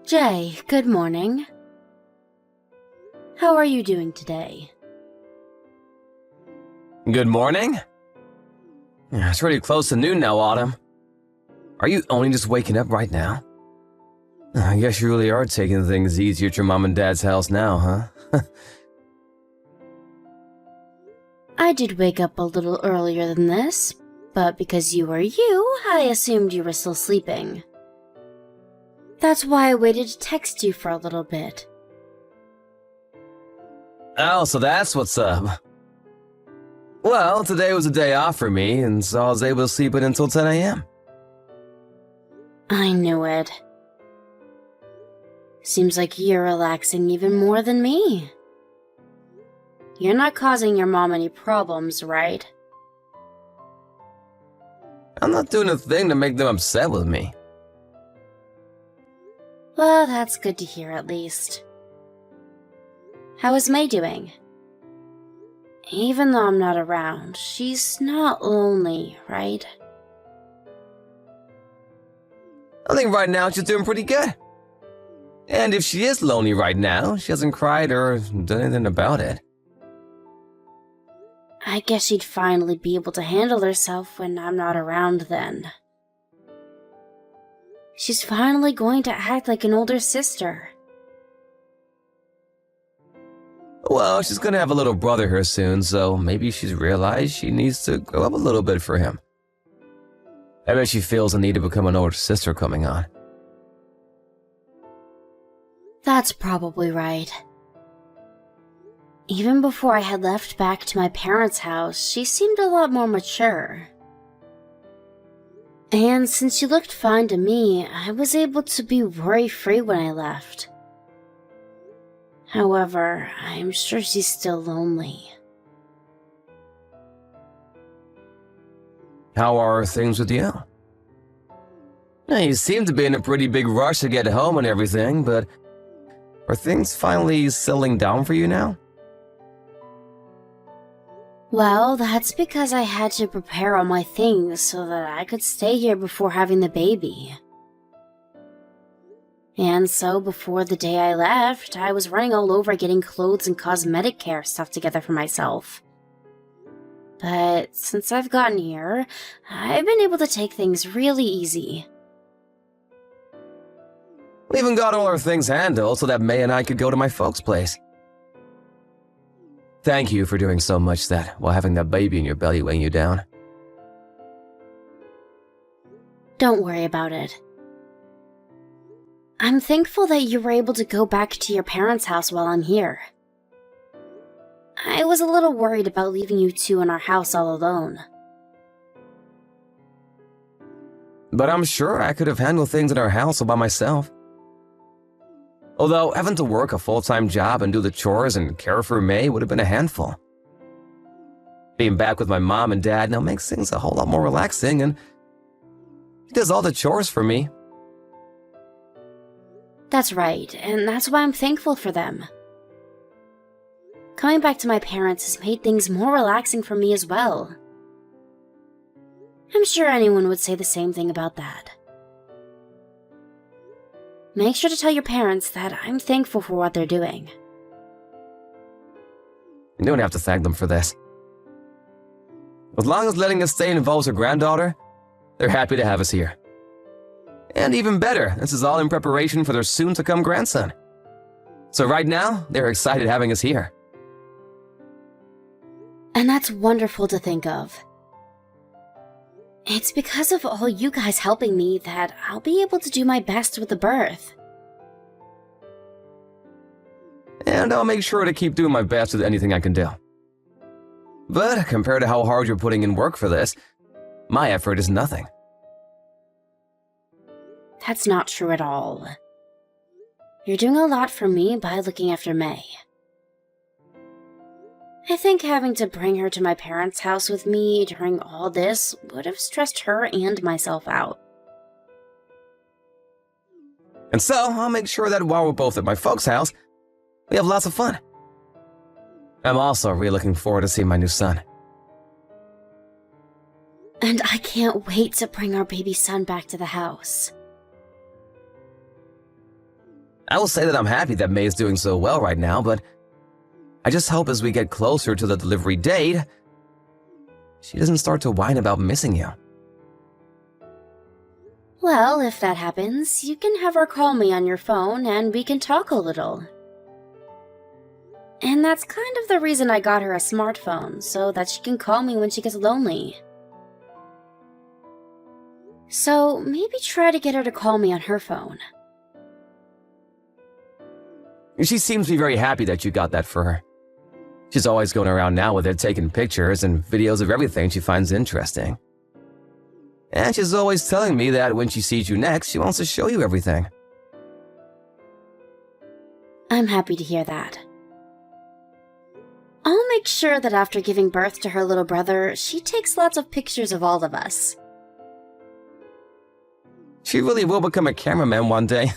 Jay, good morning. How are you doing today? Good morning? It's pretty close to noon now, Autumn. Are you only just waking up right now? I guess you really are taking things easy at your mom and dad's house now, huh? I did wake up a little earlier than this, but because you were you, I assumed you were still sleeping. That's why I waited to text you for a little bit. Oh, so that's what's up. Well, today was a day off for me, and so I was able to sleep in until 10 a.m. I knew it. Seems like you're relaxing even more than me. You're not causing your mom any problems, right? I'm not doing a thing to make them upset with me. Well, that's good to hear at least. How is May doing? Even though I'm not around, she's not lonely, right? I think right now she's doing pretty good. And if she is lonely right now, she hasn't cried or done anything about it. I guess she'd finally be able to handle herself when I'm not around then. She's finally going to act like an older sister. Well, she's gonna have a little brother here soon, so maybe she's realized she needs to grow up a little bit for him. I bet she feels the need to become an older sister coming on. That's probably right. Even before I had left back to my parents' house, she seemed a lot more mature. And since she looked fine to me, I was able to be worry-free when I left. However, I'm sure she's still lonely. How are things with you? Now, you seem to be in a pretty big rush to get home and everything, but are things finally settling down for you now? Well, that's because I had to prepare all my things so that I could stay here before having the baby. And so before the day I left, I was running all over getting clothes and cosmetic care stuff together for myself. But since I've gotten here, I've been able to take things really easy. We even got all our things handled so that May and I could go to my folks' place. Thank you for doing so much that while having that baby in your belly weighing you down. Don't worry about it. I'm thankful that you were able to go back to your parents' house while I'm here. I was a little worried about leaving you two in our house all alone. But I'm sure I could have handled things in our house all by myself. Although having to work a full-time job and do the chores and care for May would have been a handful. Being back with my mom and dad now makes things a whole lot more relaxing, and he does all the chores for me. That's right, and that's why I'm thankful for them. Coming back to my parents has made things more relaxing for me as well. I'm sure anyone would say the same thing about that. Make sure to tell your parents that I'm thankful for what they're doing. You don't have to thank them for this. As long as letting us stay involves her granddaughter, they're happy to have us here. And even better, this is all in preparation for their soon-to-come grandson. So right now, they're excited having us here. And that's wonderful to think of. It's because of all you guys helping me that I'll be able to do my best with the birth. And I'll make sure to keep doing my best with anything I can do. But compared to how hard you're putting in work for this, my effort is nothing. That's not true at all. You're doing a lot for me by looking after May. I think having to bring her to my parents' house with me during all this would have stressed her and myself out. And so, I'll make sure that while we're both at my folks' house, we have lots of fun. I'm also really looking forward to seeing my new son. And I can't wait to bring our baby son back to the house. I will say that I'm happy that May's doing so well right now, but I just hope as we get closer to the delivery date, she doesn't start to whine about missing you. Well, if that happens, you can have her call me on your phone and we can talk a little. And that's kind of the reason I got her a smartphone, so that she can call me when she gets lonely. So maybe try to get her to call me on her phone. She seems to be very happy that you got that for her. She's always going around now with it, taking pictures and videos of everything she finds interesting. And she's always telling me that when she sees you next, she wants to show you everything. I'm happy to hear that. I'll make sure that after giving birth to her little brother, she takes lots of pictures of all of us. She really will become a cameraman one day.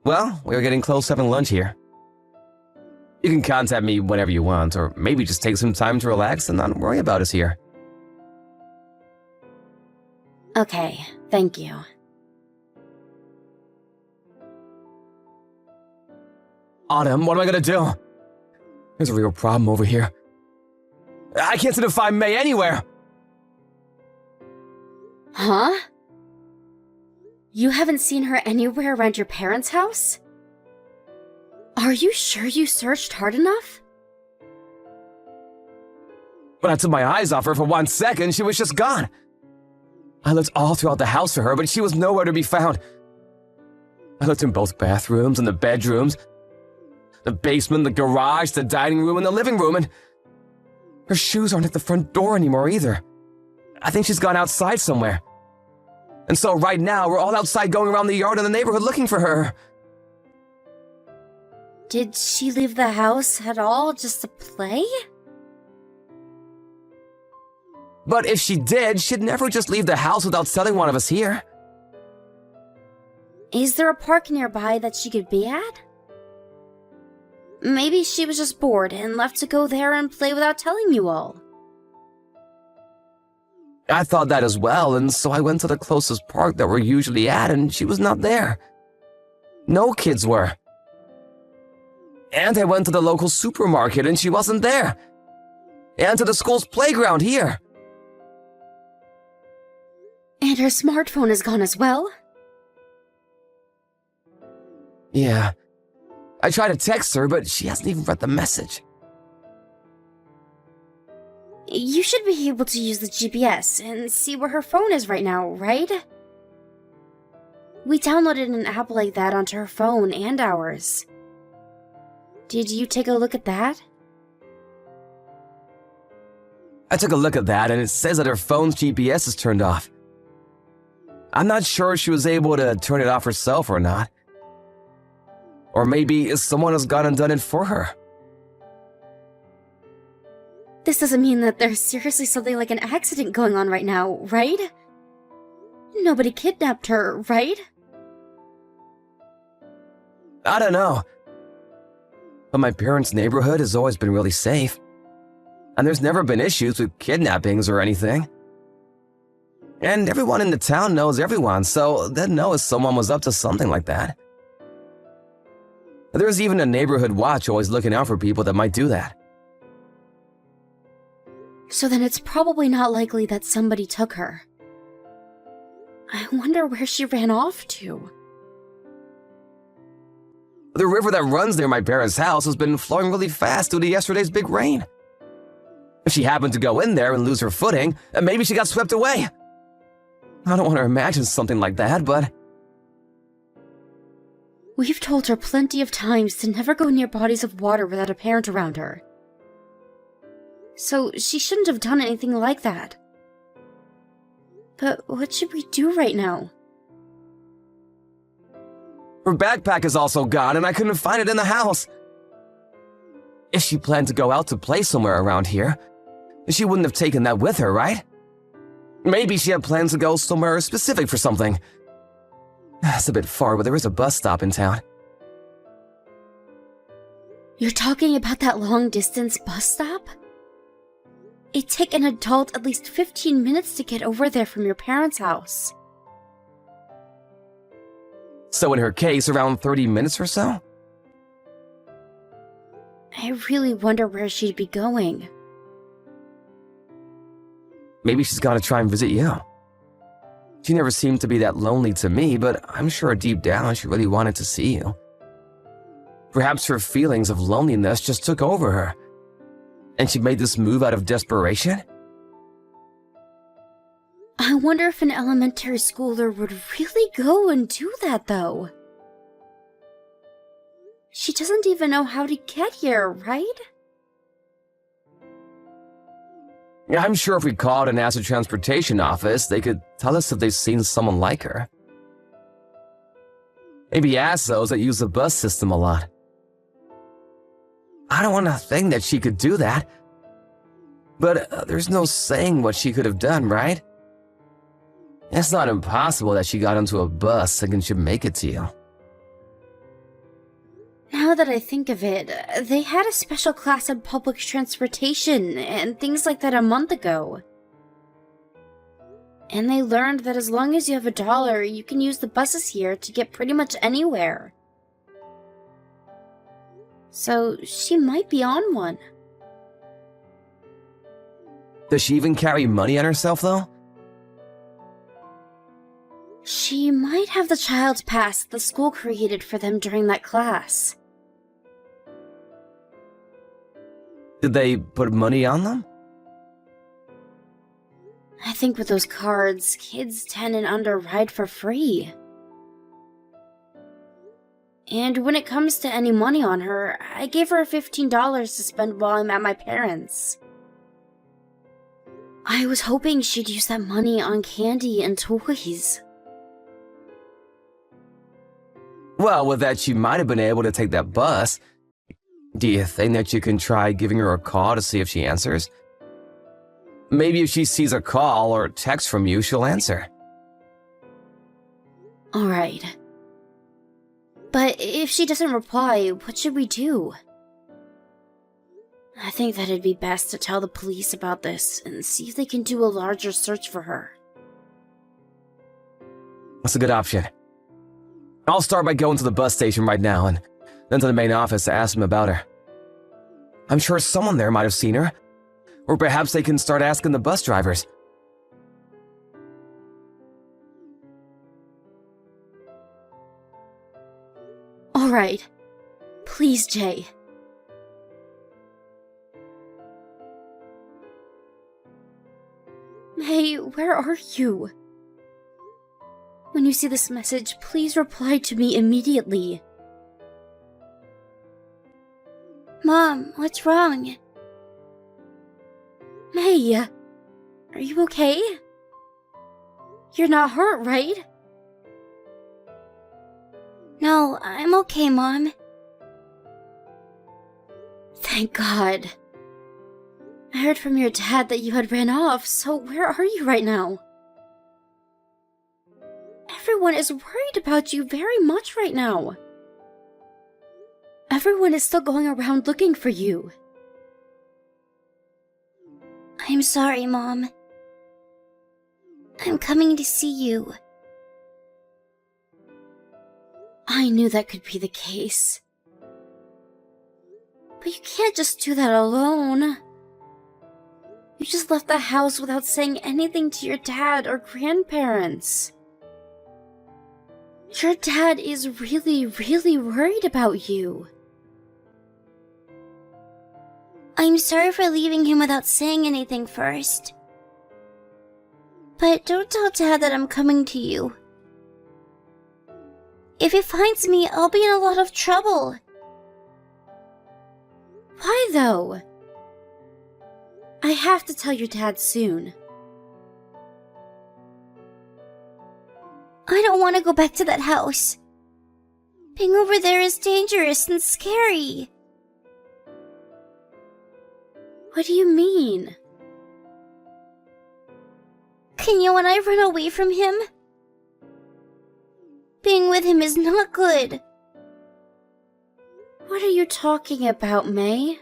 Well, we're getting close to having lunch here. You can contact me whenever you want, or maybe just take some time to relax and not worry about us here. Okay, thank you. Autumn, what am I gonna do? There's a real problem over here. I can't seem to find May anywhere! Huh? You haven't seen her anywhere around your parents' house? Are you sure you searched hard enough? When I took my eyes off her for 1 second, she was just gone. I looked all throughout the house for her, but she was nowhere to be found. I looked in both bathrooms and the bedrooms, the basement, the garage, the dining room, and the living room, and her shoes aren't at the front door anymore either. I think she's gone outside somewhere. And so right now, we're all outside going around the yard in the neighborhood looking for her. Did she leave the house at all just to play? But if she did, she'd never just leave the house without telling one of us here. Is there a park nearby that she could be at? Maybe she was just bored and left to go there and play without telling you all. I thought that as well, and so I went to the closest park that we're usually at, and she was not there. No kids were. And I went to the local supermarket, and she wasn't there. And to the school's playground here. And her smartphone is gone as well? Yeah. I tried to text her, but she hasn't even read the message. You should be able to use the GPS and see where her phone is right now, right? We downloaded an app like that onto her phone and ours. Did you take a look at that? I took a look at that, and it says that her phone's GPS is turned off. I'm not sure if she was able to turn it off herself or not. Or maybe someone has gone and done it for her. This doesn't mean that there's seriously something like an accident going on right now, right? Nobody kidnapped her, right? I don't know. But my parents' neighborhood has always been really safe. And there's never been issues with kidnappings or anything. And everyone in the town knows everyone, so they'd know if someone was up to something like that. There's even a neighborhood watch always looking out for people that might do that. So then it's probably not likely that somebody took her. I wonder where she ran off to. The river that runs near my parents' house has been flowing really fast due to yesterday's big rain. If she happened to go in there and lose her footing, maybe she got swept away. I don't want to imagine something like that, but... We've told her plenty of times to never go near bodies of water without a parent around her. So she shouldn't have done anything like that. But what should we do right now? Her backpack is also gone, and I couldn't find it in the house. If she planned to go out to play somewhere around here, she wouldn't have taken that with her, right? Maybe she had plans to go somewhere specific for something. It's a bit far, but there is a bus stop in town. You're talking about that long-distance bus stop? It'd take an adult at least 15 minutes to get over there from your parents' house. So in her case, around 30 minutes or so? I really wonder where she'd be going. Maybe she's gonna try and visit you. She never seemed to be that lonely to me, but I'm sure deep down she really wanted to see you. Perhaps her feelings of loneliness just took over her, and she made this move out of desperation? I wonder if an elementary schooler would really go and do that, though. She doesn't even know how to get here, right? Yeah, I'm sure if we called and asked the transportation office, they could tell us if they've seen someone like her. Maybe ask those that use the bus system a lot. I don't want to think that she could do that. But there's no saying what she could have done, right? It's not impossible that she got into a bus thinking she'd make it to you. Now that I think of it, they had a special class on public transportation and things like that a month ago. And they learned that as long as you have $1, you can use the buses here to get pretty much anywhere. So she might be on one. Does she even carry money on herself, though? She might have the child pass the school created for them during that class. Did they put money on them? I think with those cards, kids 10 and under ride for free. And when it comes to any money on her, I gave her $15 to spend while I'm at my parents'. I was hoping she'd use that money on candy and toys. Well, with that, she might have been able to take that bus. Do you think that you can try giving her a call to see if she answers? Maybe if she sees a call or a text from you, she'll answer. Alright. But if she doesn't reply, what should we do? I think that it'd be best to tell the police about this and see if they can do a larger search for her. That's a good option. I'll start by going to the bus station right now and then to the main office to ask them about her. I'm sure someone there might have seen her. Or perhaps they can start asking the bus drivers. Alright. Please, Jay. Hey, where are you? When you see this message, please reply to me immediately. Mom, what's wrong? May, are you okay? You're not hurt, right? No, I'm okay, Mom. Thank God. I heard from your dad that you had ran off, so where are you right now? Everyone is worried about you very much right now. Everyone is still going around looking for you. I'm sorry, Mom. I'm coming to see you. I knew that could be the case. But you can't just do that alone. You just left the house without saying anything to your dad or grandparents. Your dad is really, really worried about you. I'm sorry for leaving him without saying anything first. But don't tell Dad that I'm coming to you. If he finds me, I'll be in a lot of trouble. Why, though? I have to tell your dad soon. I don't want to go back to that house. Being over there is dangerous and scary. What do you mean? Can you and I run away from him? Being with him is not good. What are you talking about, May?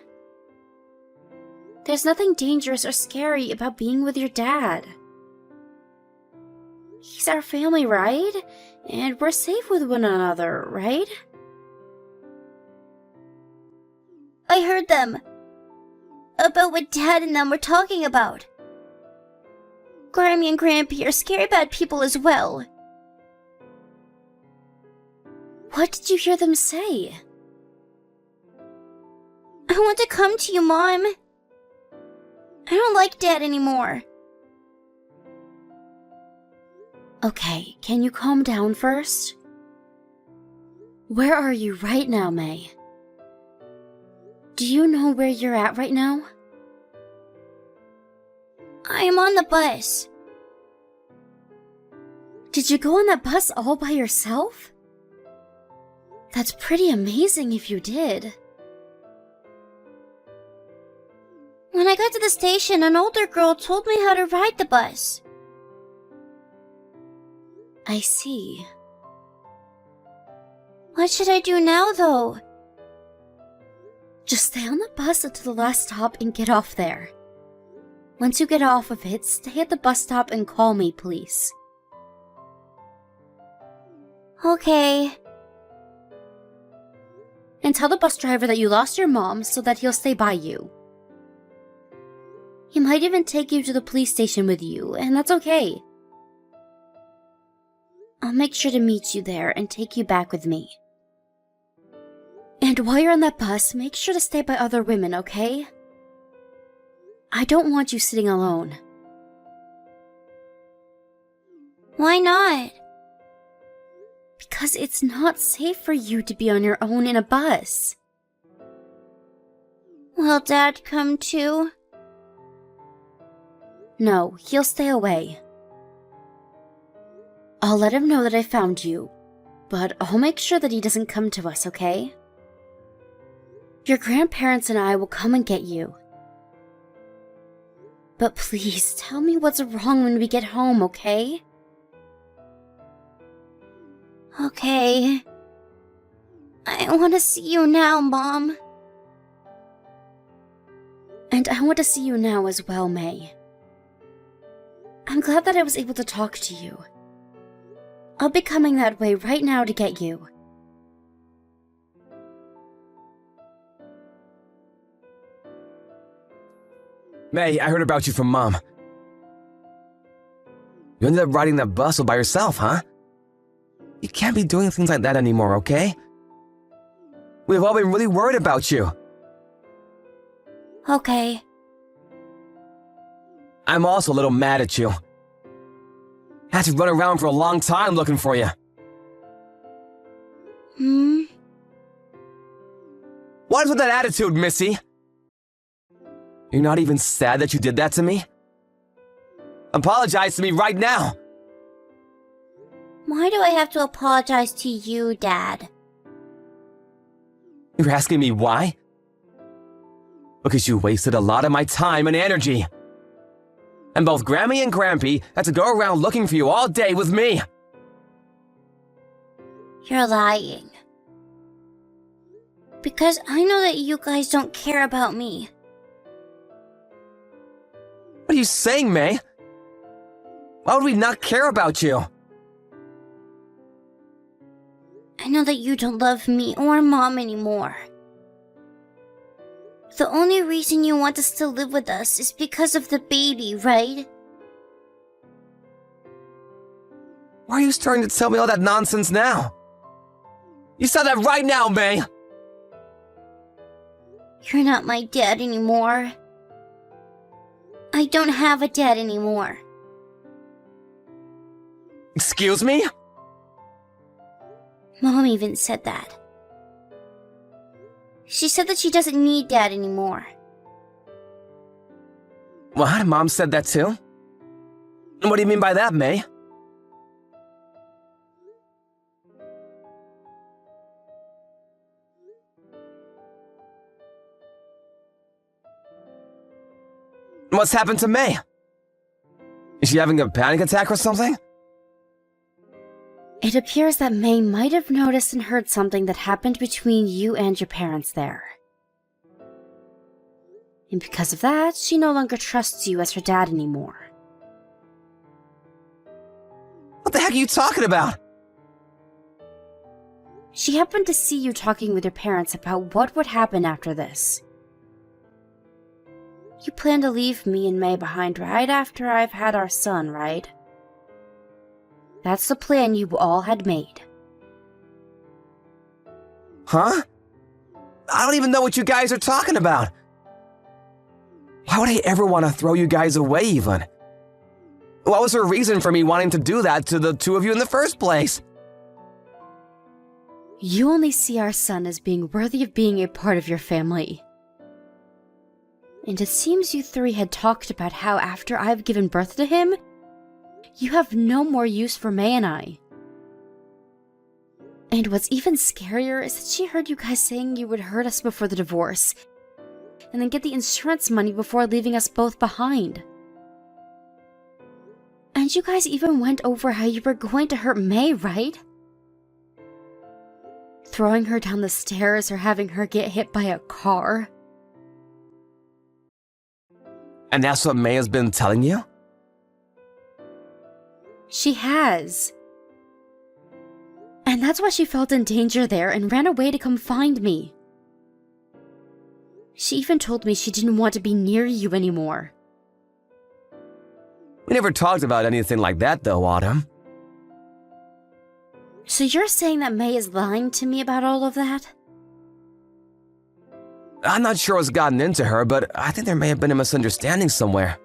There's nothing dangerous or scary about being with your dad. He's our family, right? And we're safe with one another, right? I heard them. About what Dad and them were talking about. Grammy and Grampy are scary bad people as well. What did you hear them say? I want to come to you, Mom. I don't like Dad anymore. Okay, can you calm down first? Where are you right now, May? Do you know where you're at right now? I am on the bus. Did you go on that bus all by yourself? That's pretty amazing if you did. When I got to the station, an older girl told me how to ride the bus. I see. What should I do now, though? Just stay on the bus until the last stop and get off there. Once you get off of it, stay at the bus stop and call me, please. Okay. And tell the bus driver that you lost your mom so that he'll stay by you. He might even take you to the police station with you, and that's okay. I'll make sure to meet you there and take you back with me. And while you're on that bus, make sure to stay by other women, okay? I don't want you sitting alone. Why not? Because it's not safe for you to be on your own in a bus. Will Dad come too? No, he'll stay away. I'll let him know that I found you, but I'll make sure that he doesn't come to us, okay? Your grandparents and I will come and get you. But please, tell me what's wrong when we get home, okay? Okay. I want to see you now, Mom. And I want to see you now as well, May. I'm glad that I was able to talk to you. I'll be coming that way right now to get you. May, I heard about you from Mom. You ended up riding that bus all by yourself, huh? You can't be doing things like that anymore, okay? We've all been really worried about you. Okay. I'm also a little mad at you. Had to run around for a long time looking for you. What is with that attitude, Missy? You're not even sad that you did that to me? Apologize to me right now. Why do I have to apologize to you, Dad? You're asking me why? Because you wasted a lot of my time and energy. And both Grammy and Grampy had to go around looking for you all day with me. You're lying. Because I know that you guys don't care about me. What are you saying, May? Why would we not care about you? I know that you don't love me or Mom anymore. The only reason you want to still live with us is because of the baby, right? Why are you starting to tell me all that nonsense now? You said that right now, May! You're not my dad anymore. I don't have a dad anymore. Excuse me? Mom even said that. She said that she doesn't need Dad anymore. What? Mom said that too? What do you mean by that, May? What's happened to May? Is she having a panic attack or something? It appears that May might have noticed and heard something that happened between you and your parents there. And because of that, she no longer trusts you as her dad anymore. What the heck are you talking about? She happened to see you talking with your parents about what would happen after this. You plan to leave me and May behind right after I've had our son, right? That's the plan you all had made. Huh? I don't even know what you guys are talking about. Why would I ever want to throw you guys away even? What was her reason for me wanting to do that to the two of you in the first place? You only see our son as being worthy of being a part of your family. And it seems you three had talked about how after I've given birth to him, you have no more use for May and I. And what's even scarier is that she heard you guys saying you would hurt us before the divorce, and then get the insurance money before leaving us both behind. And you guys even went over how you were going to hurt May, right? Throwing her down the stairs or having her get hit by a car. And that's what May has been telling you? She has. And that's why she felt in danger there and ran away to come find me. She even told me she didn't want to be near you anymore. We never talked about anything like that though, Autumn. So you're saying that May is lying to me about all of that? I'm not sure what's gotten into her, but I think there may have been a misunderstanding somewhere.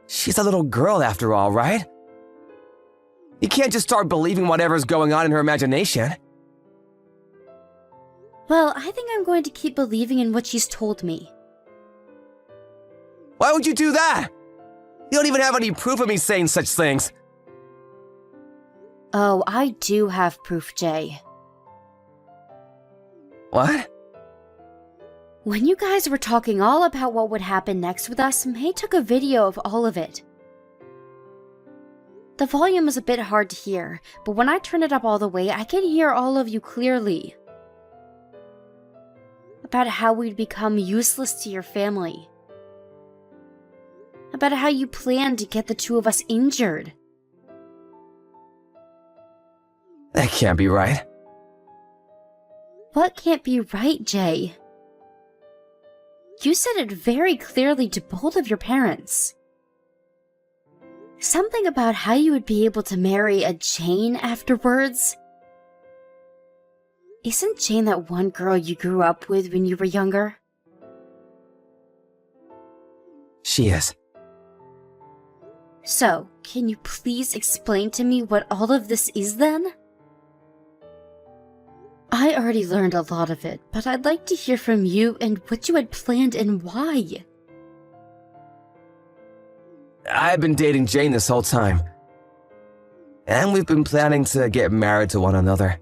She's a little girl after all, right? You can't just start believing whatever's going on in her imagination. Well, I think I'm going to keep believing in what she's told me. Why would you do that? You don't even have any proof of me saying such things. Oh, I do have proof, Jay. What? When you guys were talking all about what would happen next with us, May took a video of all of it. The volume is a bit hard to hear, but when I turn it up all the way, I can hear all of you clearly. About how we'd become useless to your family. About how you planned to get the two of us injured. That can't be right. What can't be right, Jay? You said it very clearly to both of your parents. Something about how you would be able to marry a Jane afterwards. Isn't Jane that one girl you grew up with when you were younger? She is. So, can you please explain to me what all of this is then? I already learned a lot of it, but I'd like to hear from you and what you had planned and why. I've been dating Jane this whole time. And we've been planning to get married to one another.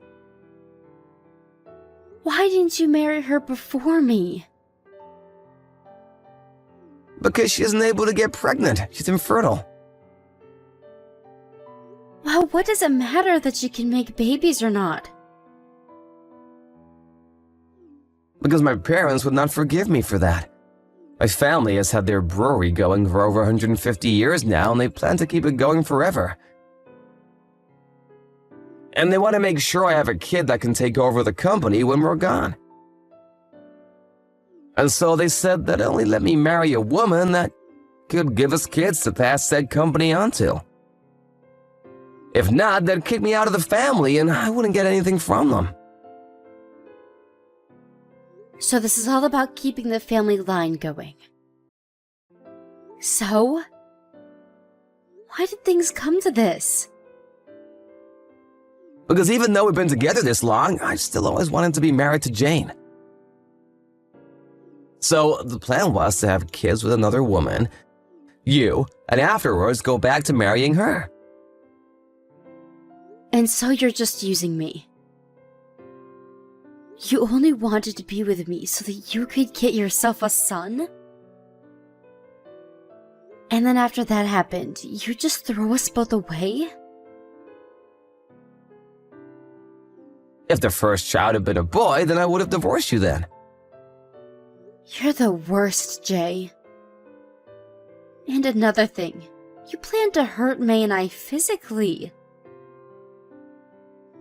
Why didn't you marry her before me? Because she isn't able to get pregnant. She's infertile. Well, what does it matter that she can make babies or not? Because my parents would not forgive me for that. My family has had their brewery going for over 150 years now, and they plan to keep it going forever. And they want to make sure I have a kid that can take over the company when we're gone. And so they said that only let me marry a woman that could give us kids to pass said company on to. If not, they'd kick me out of the family and I wouldn't get anything from them. So this is all about keeping the family line going. So? Why did things come to this? Because even though we've been together this long, I still always wanted to be married to Jane. So the plan was to have kids with another woman, you, and afterwards go back to marrying her. And so you're just using me. You only wanted to be with me so that you could get yourself a son? And then after that happened, you just throw us both away? If the first child had been a boy, then I would have divorced you then. You're the worst, Jay. And another thing, You planned to hurt May and I physically.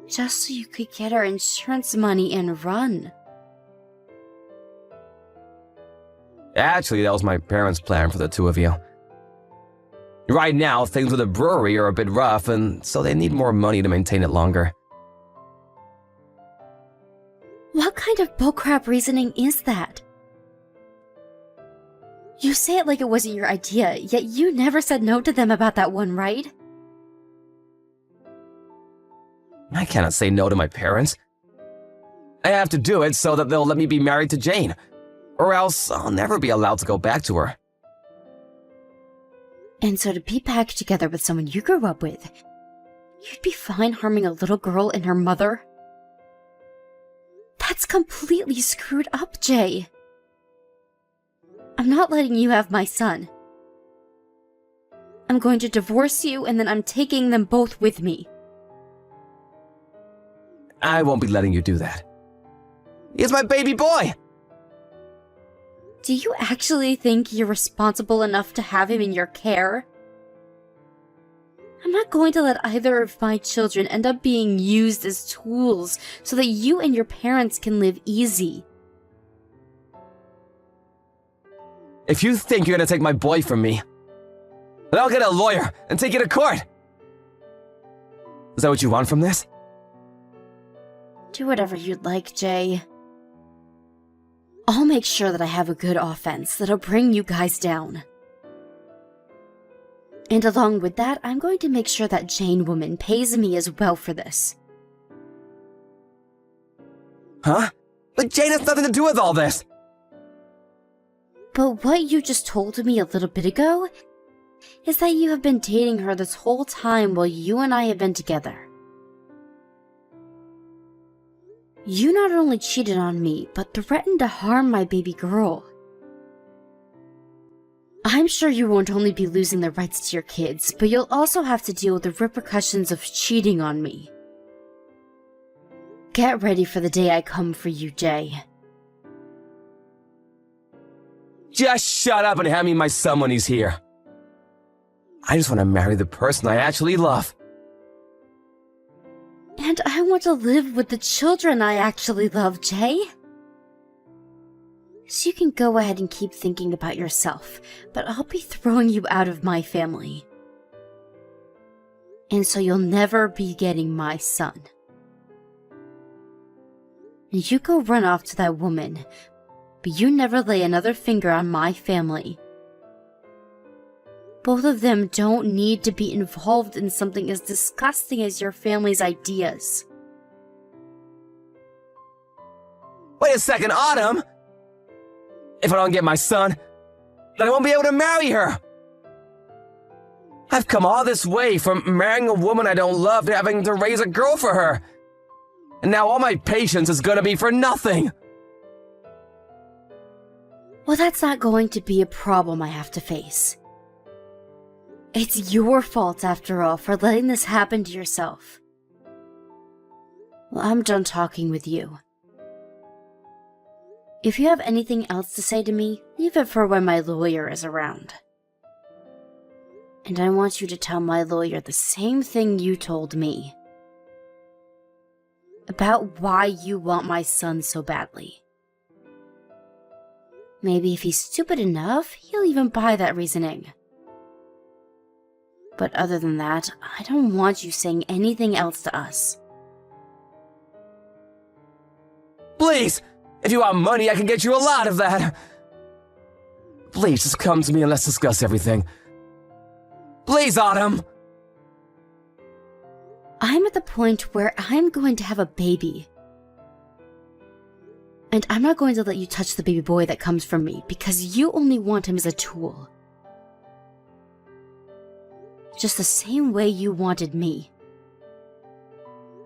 Just so you could get our insurance money and run. Actually, that was my parents' plan for the two of you. Right now, things with the brewery are a bit rough, and so they need more money to maintain it longer. What kind of bullcrap reasoning is that? You say it like it wasn't your idea, yet you never said no to them about that one, right? I cannot say no to my parents. I have to do it so that they'll let me be married to Jane, or else I'll never be allowed to go back to her. And so to be back together with someone you grew up with, you'd be fine harming a little girl and her mother? That's completely screwed up, Jay. I'm not letting you have my son. I'm going to divorce you, and then I'm taking them both with me. I won't be letting you do that. He's my baby boy! Do you actually think you're responsible enough to have him in your care? I'm not going to let either of my children end up being used as tools so that you and your parents can live easy. If you think you're gonna take my boy from me, then I'll get a lawyer and take you to court! Is that what you want from this? Do whatever you'd like, Jay. I'll make sure that I have a good offense that'll bring you guys down. And along with that, I'm going to make sure that Jane woman pays me as well for this. Huh? But Jane has nothing to do with all this! But what you just told me a little bit ago is that you have been dating her this whole time while you and I have been together. You not only cheated on me, but threatened to harm my baby girl. I'm sure you won't only be losing the rights to your kids, but you'll also have to deal with the repercussions of cheating on me. Get ready for the day I come for you, Jay. Just shut up and hand me my son when he's here. I just want to marry the person I actually love. And I want to live with the children I actually love, Jay. So you can go ahead and keep thinking about yourself, but I'll be throwing you out of my family. And so you'll never be getting my son. And you go run off to that woman, but you never lay another finger on my family. Both of them don't need to be involved in something as disgusting as your family's ideas. Wait a second, Autumn! If I don't get my son, then I won't be able to marry her! I've come all this way from marrying a woman I don't love to having to raise a girl for her. And now all my patience is gonna be for nothing! Well, that's not going to be a problem I have to face. It's your fault, after all, for letting this happen to yourself. Well, I'm done talking with you. If you have anything else to say to me, leave it for when my lawyer is around. And I want you to tell my lawyer the same thing you told me. About why you want my son so badly. Maybe if he's stupid enough, he'll even buy that reasoning. But other than that, I don't want you saying anything else to us. Please! If you want money, I can get you a lot of that! Please, just come to me and let's discuss everything. Please, Autumn! I'm at the point where I'm going to have a baby. And I'm not going to let you touch the baby boy that comes from me, because you only want him as a tool. Just the same way you wanted me.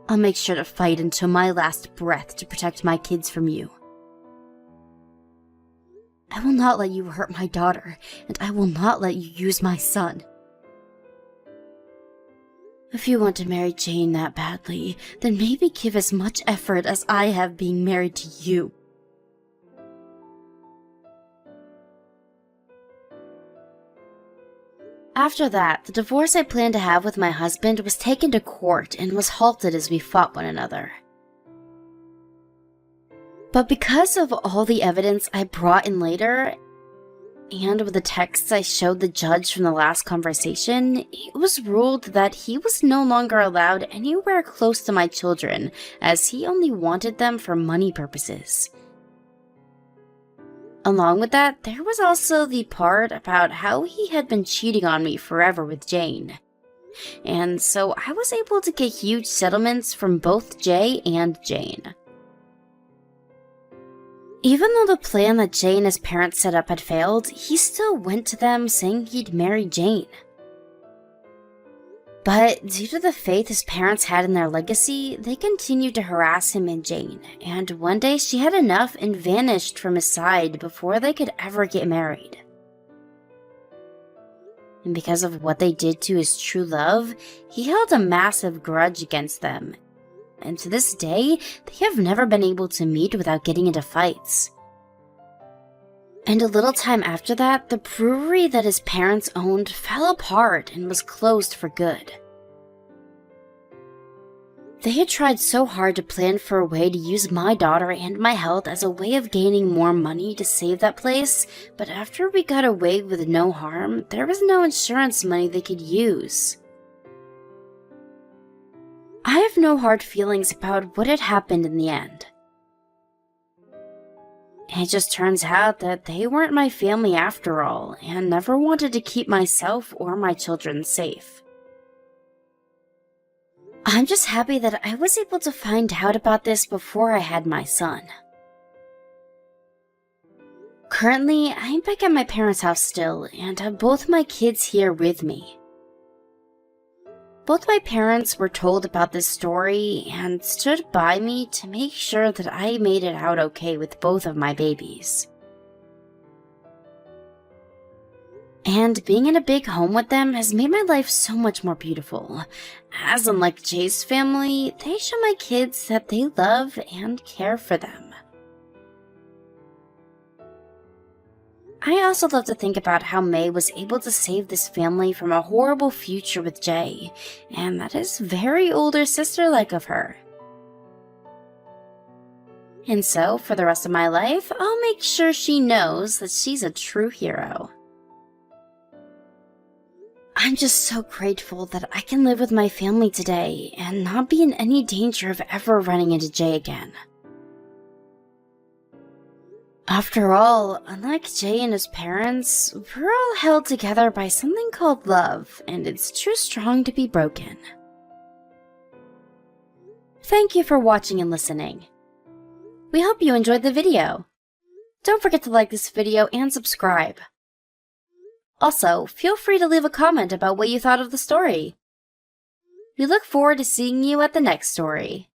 I'll make sure to fight until my last breath to protect my kids from you. I will not let you hurt my daughter, and I will not let you use my son. If you want to marry Jane that badly, then maybe give as much effort as I have being married to you. After that, the divorce I planned to have with my husband was taken to court and was halted as we fought one another. But because of all the evidence I brought in later, and with the texts I showed the judge from the last conversation, it was ruled that he was no longer allowed anywhere close to my children, as he only wanted them for money purposes. Along with that, there was also the part about how he had been cheating on me forever with Jane. And so I was able to get huge settlements from both Jay and Jane. Even though the plan that Jay and his parents set up had failed, he still went to them saying he'd marry Jane. But due to the faith his parents had in their legacy, they continued to harass him and Jane, and one day she had enough and vanished from his side before they could ever get married. And because of what they did to his true love, he held a massive grudge against them. And to this day, they have never been able to meet without getting into fights. And a little time after that, the brewery that his parents owned fell apart and was closed for good. They had tried so hard to plan for a way to use my daughter and my health as a way of gaining more money to save that place, but after we got away with no harm, there was no insurance money they could use. I have no hard feelings about what had happened in the end. It just turns out that they weren't my family after all, and never wanted to keep myself or my children safe. I'm just happy that I was able to find out about this before I had my son. Currently, I'm back at my parents' house still, and have both my kids here with me. Both my parents were told about this story and stood by me to make sure that I made it out okay with both of my babies. And being in a big home with them has made my life so much more beautiful, as unlike Jay's family, they show my kids that they love and care for them. I also love to think about how May was able to save this family from a horrible future with Jay, and that is very older sister-like of her. And so, for the rest of my life, I'll make sure she knows that she's a true hero. I'm just so grateful that I can live with my family today and not be in any danger of ever running into Jay again. After all, unlike Jay and his parents, we're all held together by something called love, and it's too strong to be broken. Thank you for watching and listening. We hope you enjoyed the video. Don't forget to like this video and subscribe. Also, feel free to leave a comment about what you thought of the story. We look forward to seeing you at the next story.